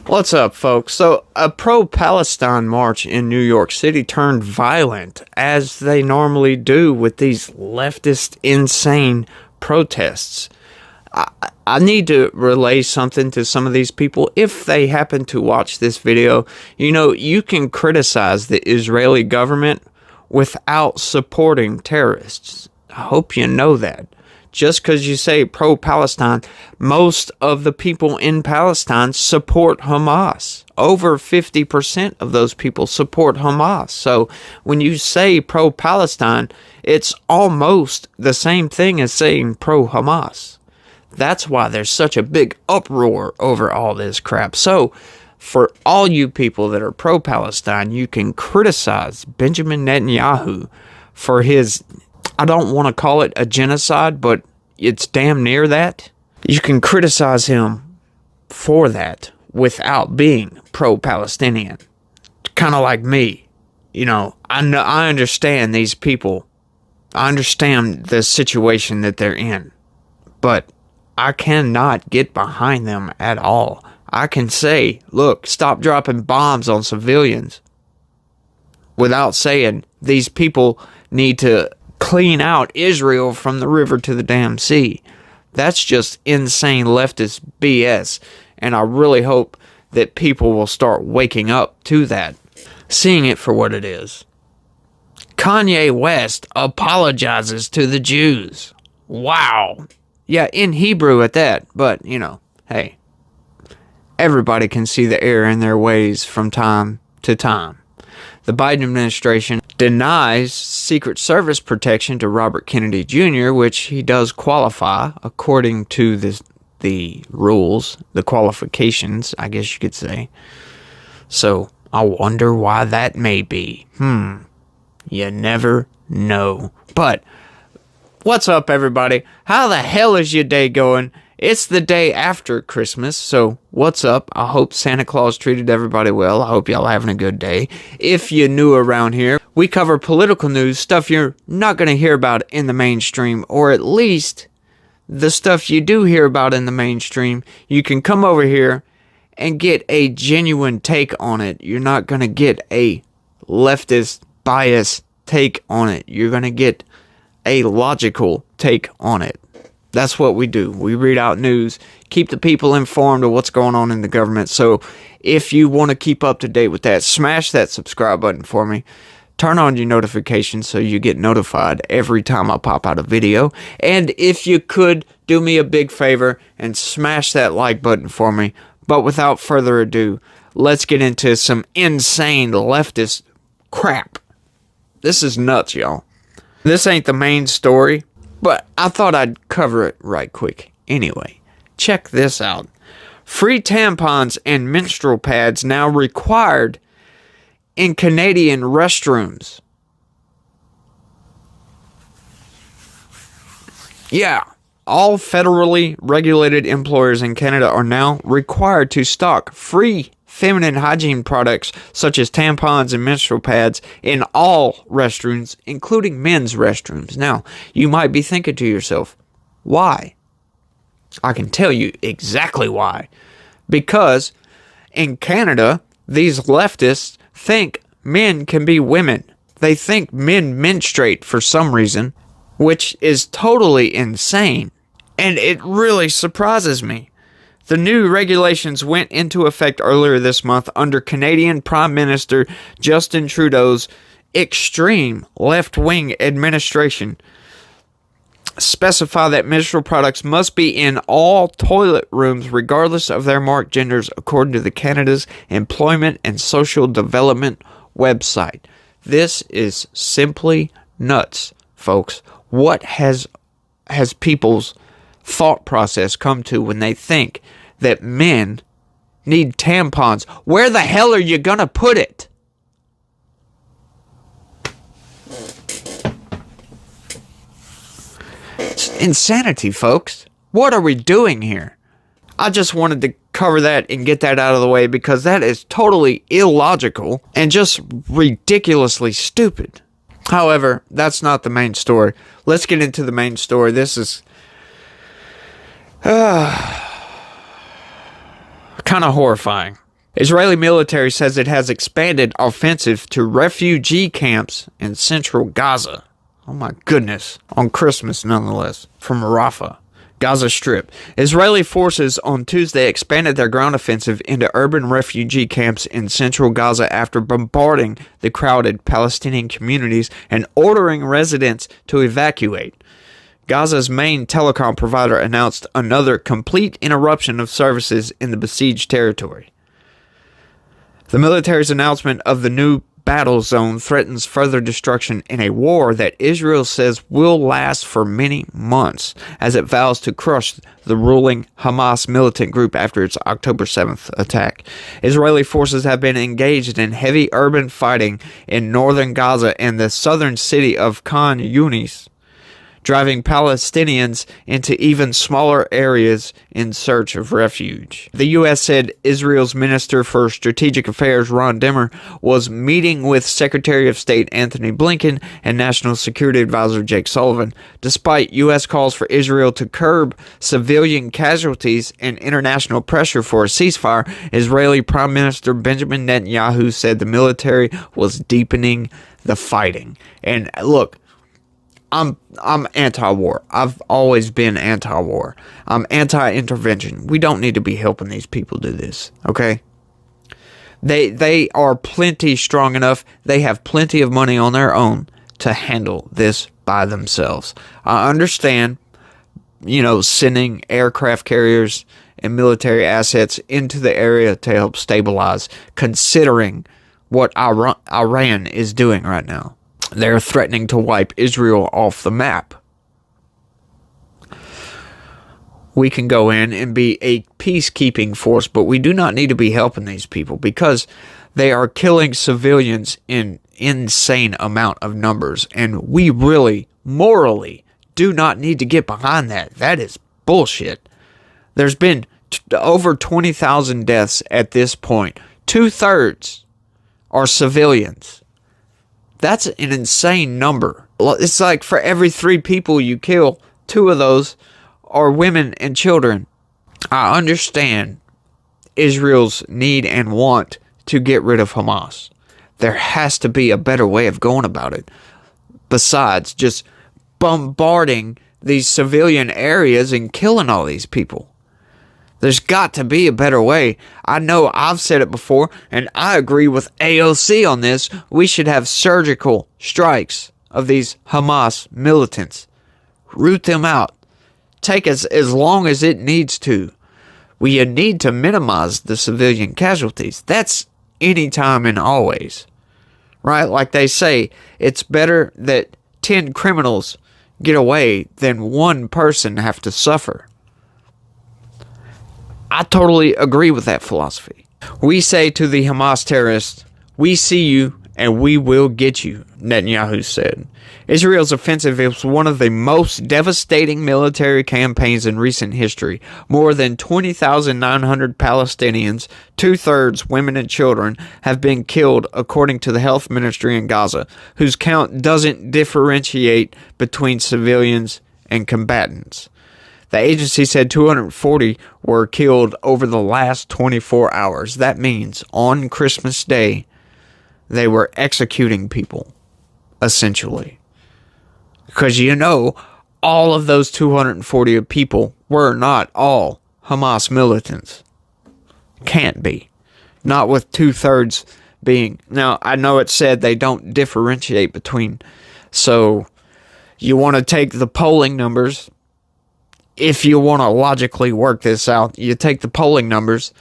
What's up, folks? So, a pro-Palestine march in New York City turned violent, as they normally do with these leftist, insane protests. I need to relay something to some of these people. If they happen to watch this video, you can criticize the Israeli government without supporting terrorists. I hope you know that. Just because you say pro-Palestine, most of the people in Palestine support Hamas. Over 50% of those people support Hamas. So when you say pro-Palestine, it's almost the same thing as saying pro-Hamas. That's why there's such a big uproar over all this crap. So for all you people that are pro-Palestine, you can criticize Benjamin Netanyahu for his, I don't want to call it a genocide, but it's damn near that. You can criticize him for that without being pro-Palestinian. Kind of like me. I understand these people. I understand the situation that they're in. But I cannot get behind them at all. I can say, look, stop dropping bombs on civilians, without saying these people need to clean out Israel from the river to the damn sea. That's just insane leftist BS, and I really hope that people will start waking up to that, seeing it for what it is. Kanye West apologizes to the Jews. Wow. Yeah, in Hebrew at that, but, hey, everybody can see the error in their ways from time to time. The Biden administration denies Secret Service protection to Robert Kennedy Jr., which he does qualify according to the rules, the qualifications, I guess you could say. So, I wonder why that may be. You never know. But what's up, everybody? How the hell is your day going? It's the day after Christmas, so what's up? I hope Santa Claus treated everybody well. I hope y'all having a good day. If you're new around here, we cover political news, stuff you're not going to hear about in the mainstream, or at least the stuff you do hear about in the mainstream. You can come over here and get a genuine take on it. You're not going to get a leftist bias take on it. You're going to get a logical take on it. That's what we do. We read out news, keep the people informed of what's going on in the government. So if you want to keep up to date with that, smash that subscribe button for me. Turn on your notifications so you get notified every time I pop out a video. And if you could do me a big favor and smash that like button for me. But without further ado, let's get into some insane leftist crap. This is nuts, y'all. This ain't the main story, but I thought I'd cover it right quick. Anyway, check this out. Free tampons and menstrual pads now required in Canadian restrooms. Yeah, all federally regulated employers in Canada are now required to stock free feminine hygiene products such as tampons and menstrual pads in all restrooms, including men's restrooms. Now, you might be thinking to yourself, why? I can tell you exactly why. Because in Canada, these leftists think men can be women. They think men menstruate for some reason, which is totally insane. And it really surprises me. The new regulations went into effect earlier this month under Canadian Prime Minister Justin Trudeau's extreme left-wing administration. Specify that menstrual products must be in all toilet rooms regardless of their marked genders, according to the Canada's Employment and Social Development website. This is simply nuts, folks. What has people's thought process come to when they think that men need tampons? Where the hell are you gonna put it? It's insanity, folks. What are we doing here? I just wanted to cover that and get that out of the way because that is totally illogical and just ridiculously stupid. However, that's not the main story. Let's get into the main story. This is kind of horrifying. Israeli military says it has expanded offensive to refugee camps in central Gaza. Oh my goodness. On Christmas, nonetheless. From Rafah, Gaza Strip. Israeli forces on Tuesday expanded their ground offensive into urban refugee camps in central Gaza after bombarding the crowded Palestinian communities and ordering residents to evacuate. Gaza's main telecom provider announced another complete interruption of services in the besieged territory. The military's announcement of the new battle zone threatens further destruction in a war that Israel says will last for many months as it vows to crush the ruling Hamas militant group after its October 7th attack. Israeli forces have been engaged in heavy urban fighting in northern Gaza and the southern city of Khan Yunis, driving Palestinians into even smaller areas in search of refuge. The U.S. said Israel's Minister for Strategic Affairs, Ron Demmer, was meeting with Secretary of State Anthony Blinken and National Security Advisor Jake Sullivan. Despite U.S. calls for Israel to curb civilian casualties and international pressure for a ceasefire, Israeli Prime Minister Benjamin Netanyahu said the military was deepening the fighting. And look, I'm anti-war. I've always been anti-war. I'm anti-intervention. We don't need to be helping these people do this, okay? They are plenty strong enough. They have plenty of money on their own to handle this by themselves. I understand, sending aircraft carriers and military assets into the area to help stabilize, considering what Iran is doing right now. They're threatening to wipe Israel off the map. We can go in and be a peacekeeping force, but we do not need to be helping these people because they are killing civilians in insane amount of numbers, and we really, morally, do not need to get behind that. That is bullshit. There's been over 20,000 deaths at this point. 2/3 are civilians. That's an insane number. It's like for every 3 people you kill, 2 of those are women and children. I understand Israel's need and want to get rid of Hamas. There has to be a better way of going about it besides just bombarding these civilian areas and killing all these people. There's got to be a better way. I know I've said it before, and I agree with AOC on this. We should have surgical strikes of these Hamas militants. Root them out. Take as long as it needs to. We need to minimize the civilian casualties. That's anytime and always. Right? Like they say, it's better that 10 criminals get away than 1 person have to suffer. I totally agree with that philosophy. We say to the Hamas terrorists, we see you and we will get you, Netanyahu said. Israel's offensive is one of the most devastating military campaigns in recent history. More than 20,900 Palestinians, 2/3 women and children, have been killed, according to the health ministry in Gaza, whose count doesn't differentiate between civilians and combatants. The agency said 240 were killed over the last 24 hours. That means on Christmas Day, they were executing people, essentially. Because all of those 240 people were not all Hamas militants. Can't be. Not with 2/3 being. Now, I know it said they don't differentiate between. So, you want to take the polling numbers. If you want to logically work this out, you take the polling numbers.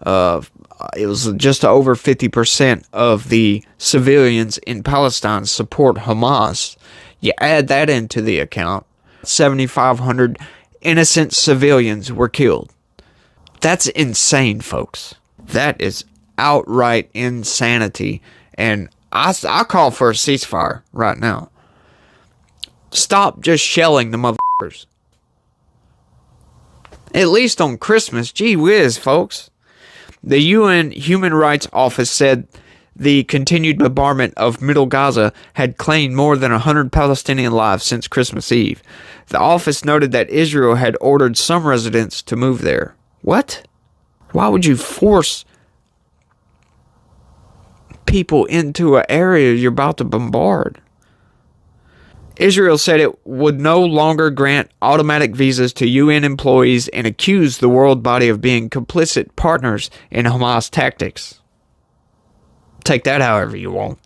It was just over 50% of the civilians in Palestine support Hamas. You add that into the account, 7,500 innocent civilians were killed. That's insane, folks. That is outright insanity. And I call for a ceasefire right now. Stop just shelling the motherfuckers. At least on Christmas. Gee whiz, folks. The UN Human Rights Office said the continued bombardment of Middle Gaza had claimed more than 100 Palestinian lives since Christmas Eve. The office noted that Israel had ordered some residents to move there. What? Why would you force people into an area you're about to bombard. Israel said it would no longer grant automatic visas to UN employees and accused the world body of being complicit partners in Hamas tactics. Take that however you want.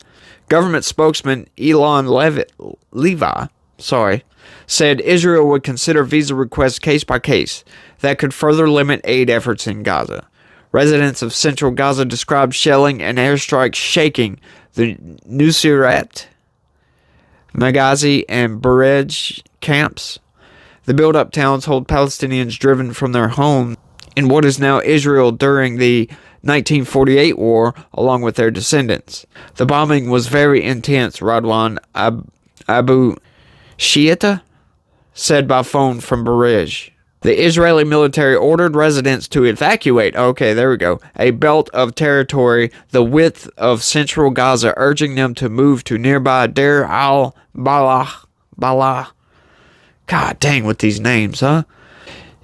Government spokesman Elon Levi said Israel would consider visa requests case by case that could further limit aid efforts in Gaza. Residents of central Gaza described shelling and airstrikes shaking the Nuseirat, Maghazi, and Burej camps. The built-up towns hold Palestinians driven from their homes in what is now Israel during the 1948 war, along with their descendants. The bombing was very intense, Radwan Abu Shiita said by phone from Burej. The Israeli military ordered residents to evacuate, a belt of territory the width of central Gaza, urging them to move to nearby Deir al-Balah. God dang with these names, huh?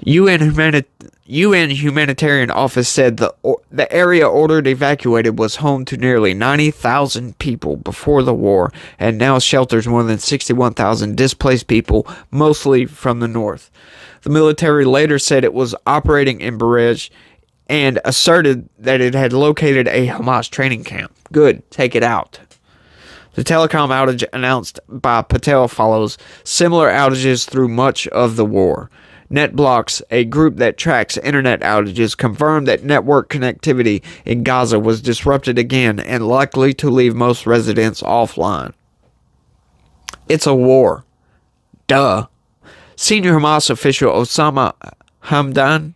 UN Humanitarian Office said the area ordered evacuated was home to nearly 90,000 people before the war and now shelters more than 61,000 displaced people, mostly from the north. The military later said it was operating in Burej and asserted that it had located a Hamas training camp. Good, take it out. The telecom outage announced by Patel follows similar outages through much of the war. NetBlocks, a group that tracks internet outages, confirmed that network connectivity in Gaza was disrupted again and likely to leave most residents offline. It's a war. Duh. Senior Hamas official Osama Hamdan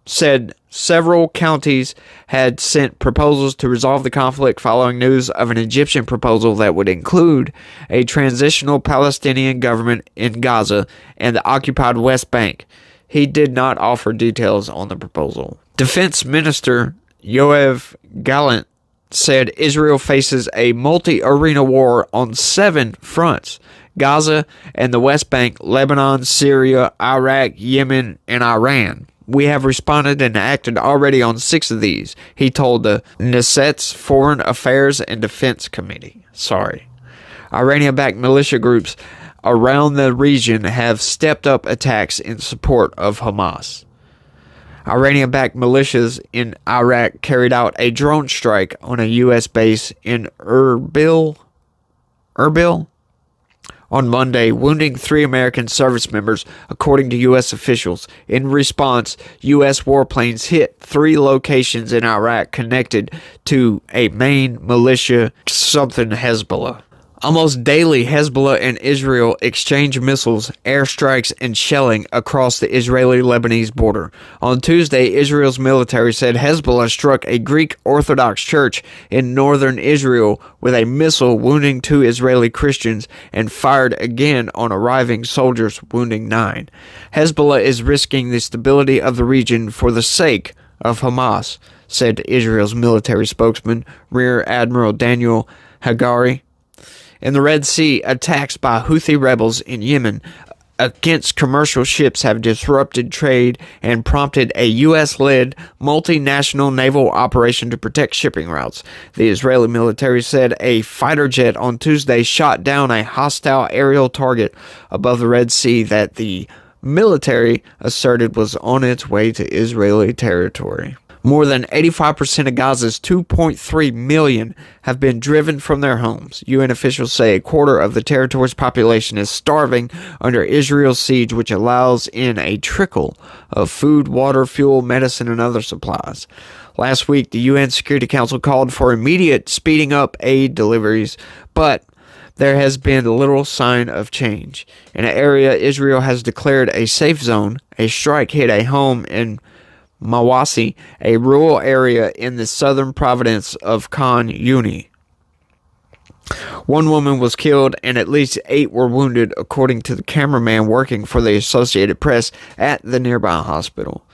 said several counties had sent proposals to resolve the conflict following news of an Egyptian proposal that would include a transitional Palestinian government in Gaza and the occupied West Bank. He did not offer details on the proposal. Defense Minister Yoav Gallant said Israel faces a multi-arena war on 7 fronts: Gaza and the West Bank, Lebanon, Syria, Iraq, Yemen, and Iran. We have responded and acted already on 6 of these, he told the Knesset's Foreign Affairs and Defense Committee. Iranian-backed militia groups around the region have stepped up attacks in support of Hamas. Iranian-backed militias in Iraq carried out a drone strike on a U.S. base in Erbil on Monday, wounding 3 American service members, according to U.S. officials. In response, U.S. warplanes hit 3 locations in Iraq connected to a main militia, Hezbollah. Almost daily, Hezbollah and Israel exchange missiles, airstrikes, and shelling across the Israeli-Lebanese border. On Tuesday, Israel's military said Hezbollah struck a Greek Orthodox church in northern Israel with a missile, wounding 2 Israeli Christians, and fired again on arriving soldiers, wounding 9. Hezbollah is risking the stability of the region for the sake of Hamas, said Israel's military spokesman, Rear Admiral Daniel Hagari. In the Red Sea, attacks by Houthi rebels in Yemen against commercial ships have disrupted trade and prompted a U.S.-led multinational naval operation to protect shipping routes. The Israeli military said a fighter jet on Tuesday shot down a hostile aerial target above the Red Sea that the military asserted was on its way to Israeli territory. More than 85% of Gaza's 2.3 million have been driven from their homes. UN officials say a quarter of the territory's population is starving under Israel's siege, which allows in a trickle of food, water, fuel, medicine, and other supplies. Last week, the UN Security Council called for immediate speeding up aid deliveries, but there has been little sign of change. In an area Israel has declared a safe zone, a strike hit a home in Mawasi, a rural area in the southern province of Khan Yuni. 1 woman was killed and at least 8 were wounded, according to the cameraman working for the Associated Press at the nearby hospital.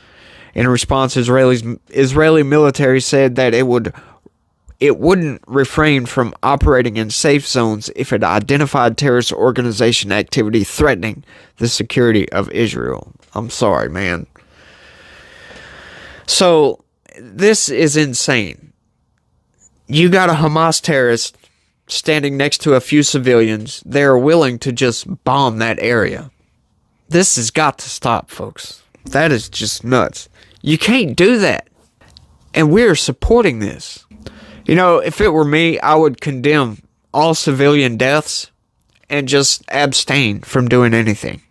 In response, Israeli military said that it wouldn't refrain from operating in safe zones if it identified terrorist organization activity threatening the security of Israel. I'm sorry, man. So, this is insane. You got a Hamas terrorist standing next to a few civilians. They're willing to just bomb that area. This has got to stop, folks. That is just nuts. You can't do that. And we're supporting this. You know, if it were me, I would condemn all civilian deaths and just abstain from doing anything.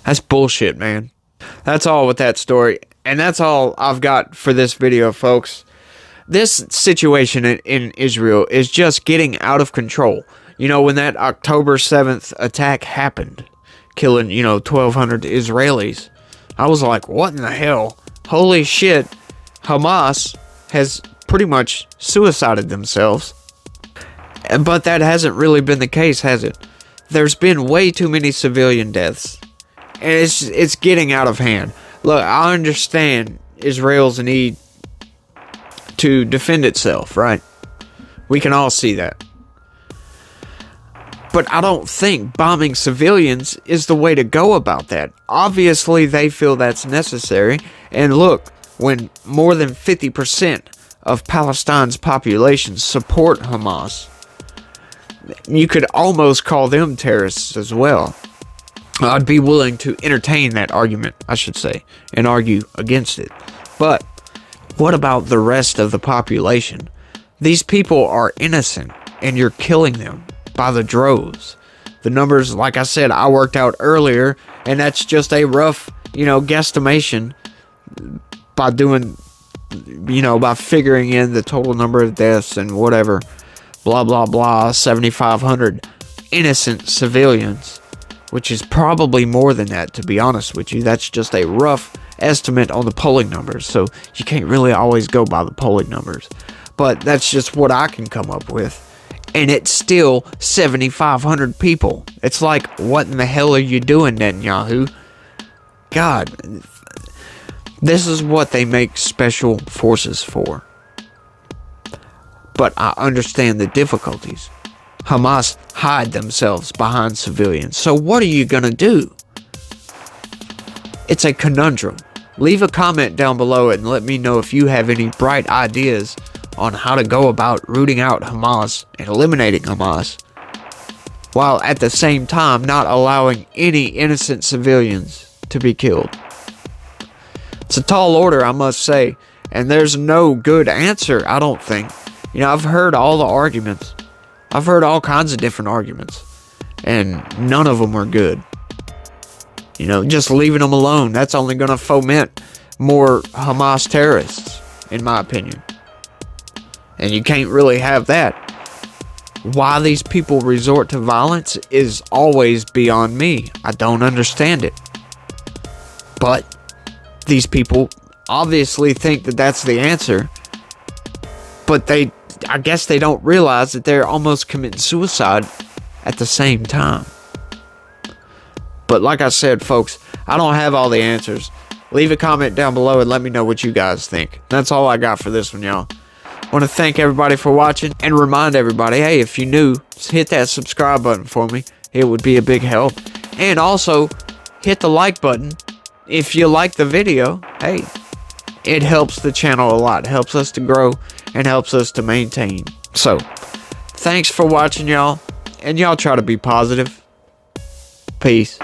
That's bullshit, man. That's all with that story. And that's all I've got for this video, folks. This situation in Israel is just getting out of control. You know, when that October 7th attack happened, killing, 1,200 Israelis, I was like, what in the hell? Holy shit. Hamas has pretty much suicided themselves. But that hasn't really been the case, has it? There's been way too many civilian deaths. And it's getting out of hand. Look, I understand Israel's need to defend itself, right? We can all see that. But I don't think bombing civilians is the way to go about that. Obviously, they feel that's necessary. And look, when more than 50% of Palestine's population support Hamas, you could almost call them terrorists as well. I'd be willing to entertain that argument, I should say, and argue against it. But what about the rest of the population? These people are innocent, and you're killing them by the droves. The numbers, like I said, I worked out earlier, and that's just a rough, guesstimation by doing, by figuring in the total number of deaths and whatever, blah, blah, blah, 7,500 innocent civilians, which is probably more than that, to be honest with you. That's just a rough estimate on the polling numbers, so you can't really always go by the polling numbers. But that's just what I can come up with. And it's still 7,500 people. It's like, what in the hell are you doing, Netanyahu? God, this is what they make special forces for. But I understand the difficulties. Hamas hide themselves behind civilians. So what are you going to do? It's a conundrum. Leave a comment down below and let me know if you have any bright ideas on how to go about rooting out Hamas and eliminating Hamas, while at the same time not allowing any innocent civilians to be killed. It's a tall order, I must say, and there's no good answer, I don't think. I've heard all the arguments. I've heard all kinds of different arguments, and none of them are good. Just leaving them alone, that's only going to foment more Hamas terrorists, in my opinion. And you can't really have that. Why these people resort to violence is always beyond me. I don't understand it. But these people obviously think that that's the answer. But I guess they don't realize that they're almost committing suicide at the same time. But like I said, folks, I don't have all the answers. Leave a comment down below and let me know what you guys think. That's all I got for this one, y'all. I want to thank everybody for watching and remind everybody, hey, if you're new, just hit that subscribe button for me. It would be a big help. And also, hit the like button if you like the video. Hey, it helps the channel a lot. It helps us to grow and helps us to maintain. So, thanks for watching, y'all. And y'all try to be positive. Peace.